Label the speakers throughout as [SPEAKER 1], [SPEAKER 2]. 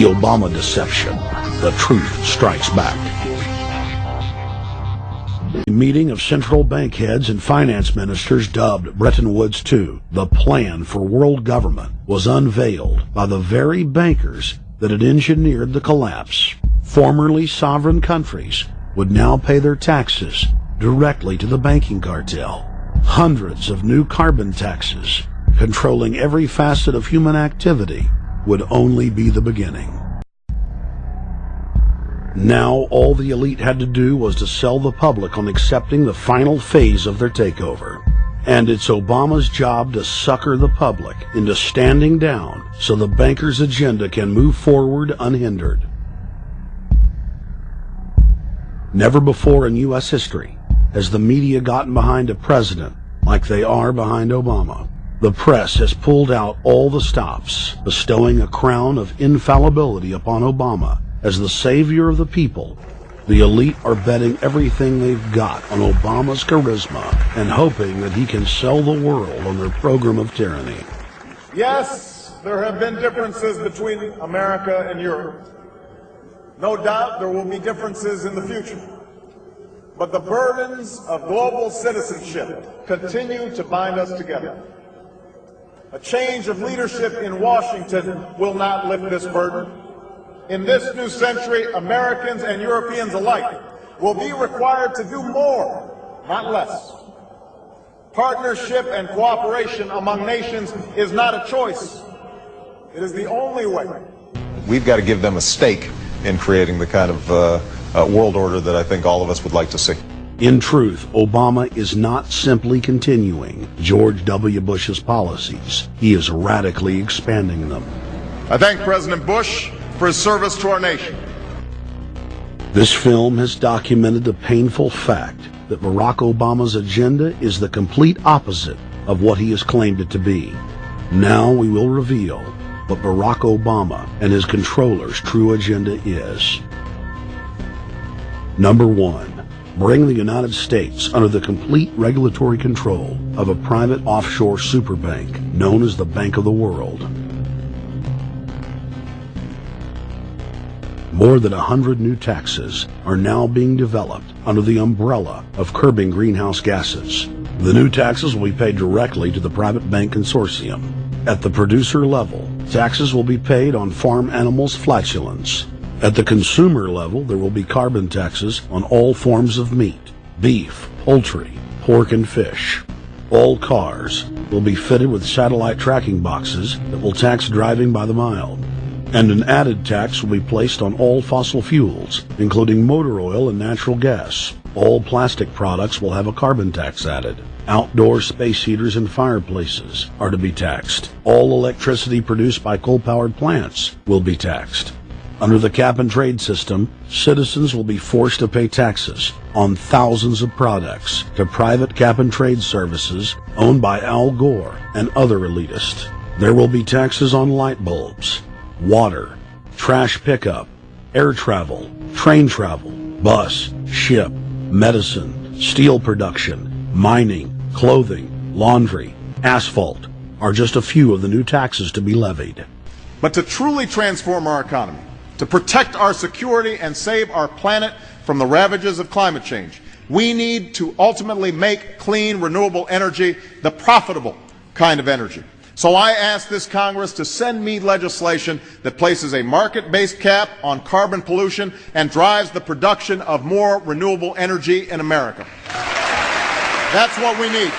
[SPEAKER 1] The Obama deception. The truth strikes back. A meeting of central bank heads and finance ministers dubbed Bretton Woods II, the plan for world government, was unveiled by the very bankers that had engineered the collapse. Formerly sovereign countries would now pay their taxes directly to the banking cartel. Hundreds of new carbon taxes, controlling every facet of human activity, would only be the beginning. Now all the elite had to do was to sell the public on accepting the final phase of their takeover. And it's Obama's job to sucker the public into standing down so the bankers' agenda can move forward unhindered. Never before in U.S. history has the media gotten behind a president like they are behind Obama. The press has pulled out all the stops, bestowing a crown of infallibility upon Obama as the savior of the people. The elite are betting everything they've got on Obama's charisma and hoping that he can sell the world on their program of tyranny.
[SPEAKER 2] Yes, there have been differences between America and Europe. No doubt there will be differences in the future. But the burdens of global citizenship continue to bind us together. A change of leadership in Washington will not lift this burden. In this new century, Americans and Europeans alike will be required to do more, not less. Partnership and cooperation among nations is not a choice. It is the only way.
[SPEAKER 3] We've got to give them a stake in creating the kind of world order that I think all of us would like to see.
[SPEAKER 1] In truth, Obama is not simply continuing George W. Bush's policies. He is radically expanding them.
[SPEAKER 2] I thank President Bush for his service to our nation.
[SPEAKER 1] This film has documented the painful fact that Barack Obama's agenda is the complete opposite of what he has claimed it to be. Now we will reveal what Barack Obama and his controllers' true agenda is. Number 1. Bring the United States under the complete regulatory control of a private offshore superbank known as the Bank of the World. More than 100 new taxes are now being developed under the umbrella of curbing greenhouse gases. The new taxes will be paid directly to the private bank consortium. At the producer level, taxes will be paid on farm animals' flatulence. At the consumer level, there will be carbon taxes on all forms of meat, beef, poultry, pork, and fish. All cars will be fitted with satellite tracking boxes that will tax driving by the mile. And an added tax will be placed on all fossil fuels, including motor oil and natural gas. All plastic products will have a carbon tax added. Outdoor space heaters and fireplaces are to be taxed. All electricity produced by coal-powered plants will be taxed. Under the cap-and-trade system, citizens will be forced to pay taxes on thousands of products to private cap-and-trade services owned by Al Gore and other elitists. There will be taxes on light bulbs, water, trash pickup, air travel, train travel, bus, ship, medicine, steel production, mining, clothing, laundry, asphalt are just a few of the new taxes to be levied.
[SPEAKER 2] But to truly transform our economy, to protect our security and save our planet from the ravages of climate change, we need to ultimately make clean, renewable energy the profitable kind of energy. So I ask this Congress to send me legislation that places a market-based cap on carbon pollution and drives the production of more renewable energy in America. That's what we need.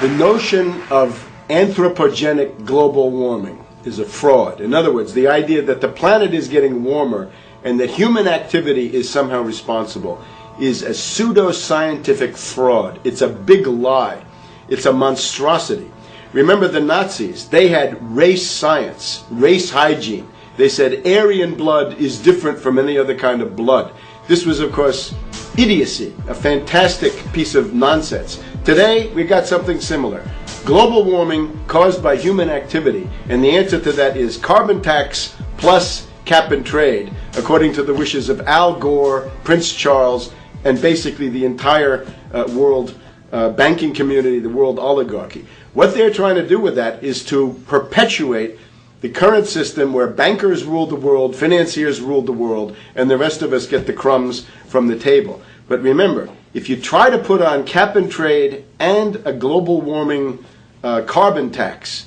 [SPEAKER 4] The notion of anthropogenic global warming is a fraud. In other words, the idea that the planet is getting warmer and that human activity is somehow responsible is a pseudo-scientific fraud. It's a big lie. It's a monstrosity. Remember the Nazis, they had race science, race hygiene. They said Aryan blood is different from any other kind of blood. This was, of course, idiocy, a fantastic piece of nonsense. Today, we got something similar. Global warming caused by human activity, and the answer to that is carbon tax plus cap and trade, according to the wishes of Al Gore, Prince Charles, and basically the entire world banking community, the world oligarchy. What they're trying to do with that is to perpetuate the current system where bankers rule the world, financiers rule the world, and the rest of us get the crumbs from the table. But remember, if you try to put on cap and trade and a global warming carbon tax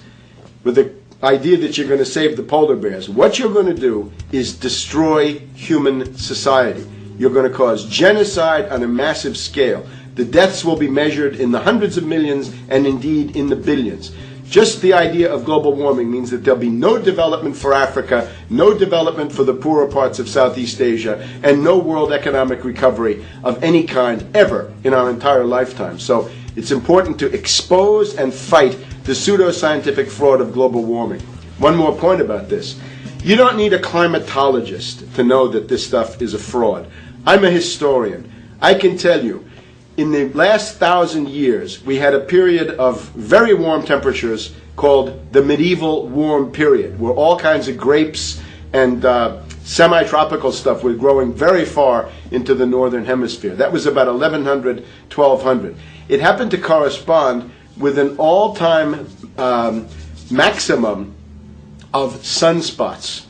[SPEAKER 4] with the idea that you're going to save the polar bears, what you're going to do is destroy human society. You're going to cause genocide on a massive scale. The deaths will be measured in the hundreds of millions and indeed in the billions. Just the idea of global warming means that there'll be no development for Africa, no development for the poorer parts of Southeast Asia, and no world economic recovery of any kind ever in our entire lifetime. So it's important to expose and fight the pseudoscientific fraud of global warming. One more point about this. You don't need a climatologist to know that this stuff is a fraud. I'm a historian. I can tell you, in the last 1,000 years, we had a period of very warm temperatures called the medieval warm period, where all kinds of grapes and semi-tropical stuff was growing very far into the northern hemisphere. That was about 1100, 1200. It happened to correspond with an all-time maximum of sunspots.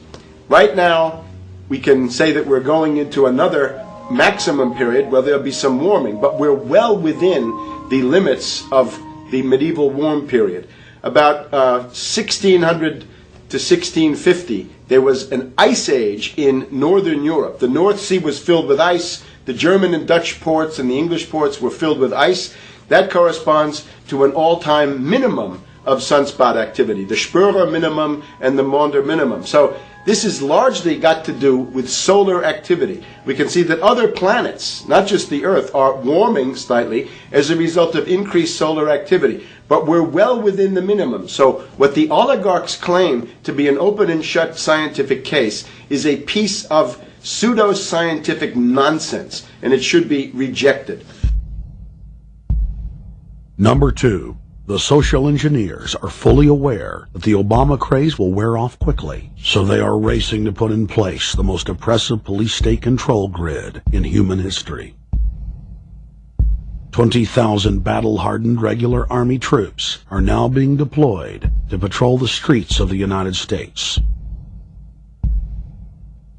[SPEAKER 4] Right now, we can say that we're going into another maximum period where there'll be some warming, but we're well within the limits of the medieval warm period. About 1600 to 1650, there was an ice age in northern Europe. The North Sea was filled with ice. The German and Dutch ports and the English ports were filled with ice. That corresponds to an all-time minimum of sunspot activity, the Spörer minimum and the Maunder minimum. So this has largely got to do with solar activity. We can see that other planets, not just the Earth, are warming slightly as a result of increased solar activity. But we're well within the minimum. So what the oligarchs claim to be an open and shut scientific case is a piece of pseudoscientific nonsense, and it should be rejected.
[SPEAKER 1] Number 2. The social engineers are fully aware that the Obama craze will wear off quickly, so they are racing to put in place the most oppressive police state control grid in human history. 20,000 battle-hardened regular Army troops are now being deployed to patrol the streets of the United States.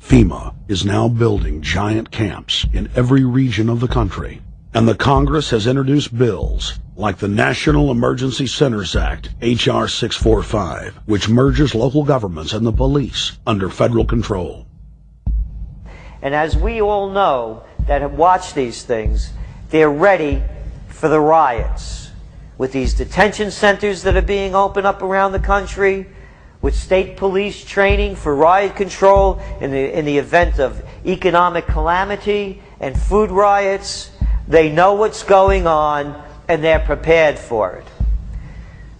[SPEAKER 1] FEMA is now building giant camps in every region of the country, and the Congress has introduced bills like the National Emergency Centers Act, H.R. 645, which merges local governments and the police under federal control.
[SPEAKER 5] And as we all know that have watched these things, they're ready for the riots. With these detention centers that are being opened up around the country, with state police training for riot control in the event of economic calamity and food riots, they know what's going on and they're prepared for it.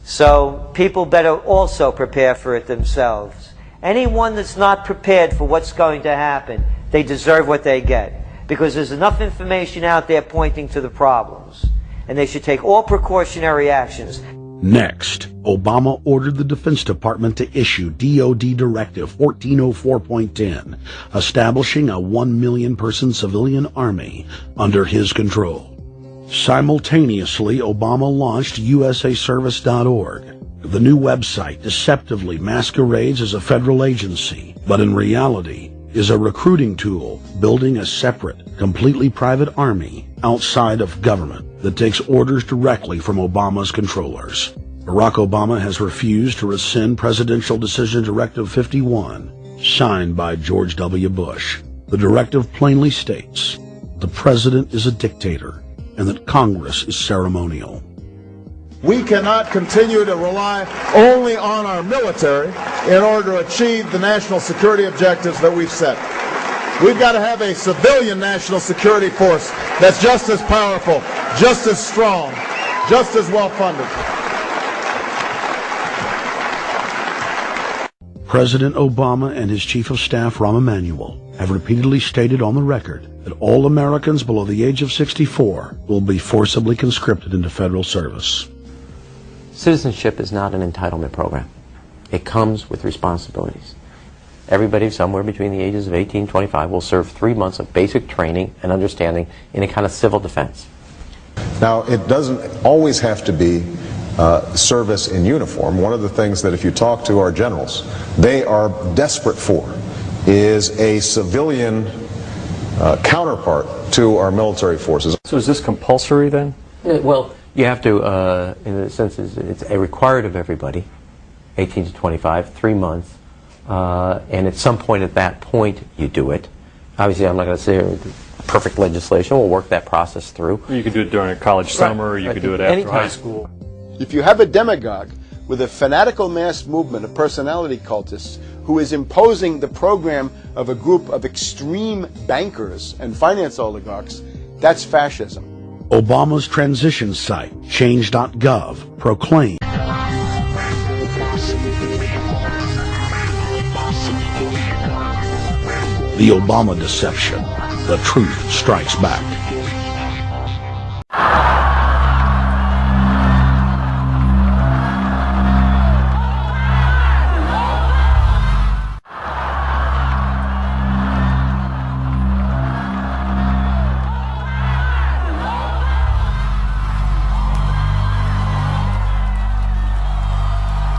[SPEAKER 5] So people better also prepare for it themselves. Anyone that's not prepared for what's going to happen, they deserve what they get. Because there's enough information out there pointing to the problems. And they should take all precautionary actions.
[SPEAKER 1] Next, Obama ordered the Defense Department to issue DoD Directive 1404.10, establishing a 1 million person civilian army under his control. Simultaneously, Obama launched USAService.org. The new website deceptively masquerades as a federal agency, but in reality is a recruiting tool building a separate, completely private army outside of government that takes orders directly from Obama's controllers. Barack Obama has refused to rescind Presidential Decision Directive 51, signed by George W. Bush. The directive plainly states the president is a dictator and that Congress is ceremonial.
[SPEAKER 2] We cannot continue to rely only on our military in order to achieve the national security objectives that we've set. We've got to have a civilian national security force that's just as powerful, just as strong, just as well funded.
[SPEAKER 1] President Obama and his Chief of Staff, Rahm Emanuel, have repeatedly stated on the record that all Americans below the age of 64 will be forcibly conscripted into federal service.
[SPEAKER 6] Citizenship is not an entitlement program. It comes with responsibilities. Everybody somewhere between the ages of 18 and 25 will serve 3 months of basic training and understanding in a kind of civil defense.
[SPEAKER 3] Now, it doesn't always have to be service in uniform, one of the things that if you talk to our generals, they are desperate for is a civilian counterpart to our military forces.
[SPEAKER 7] So is this compulsory then?
[SPEAKER 6] Well, you have to, in a sense, it's required of everybody, 18 to 25, 3 months, and at some point at that point you do it. Obviously, I'm not going to say perfect legislation. We'll work that process through.
[SPEAKER 7] You could do it during a college summer, or you could do it after
[SPEAKER 6] Anytime.
[SPEAKER 7] high school.
[SPEAKER 4] If you have a demagogue with a fanatical mass movement of personality cultists who is imposing the program of a group of extreme bankers and finance oligarchs, that's fascism.
[SPEAKER 1] Obama's transition site, change.gov, proclaimed the Obama deception. The truth strikes back.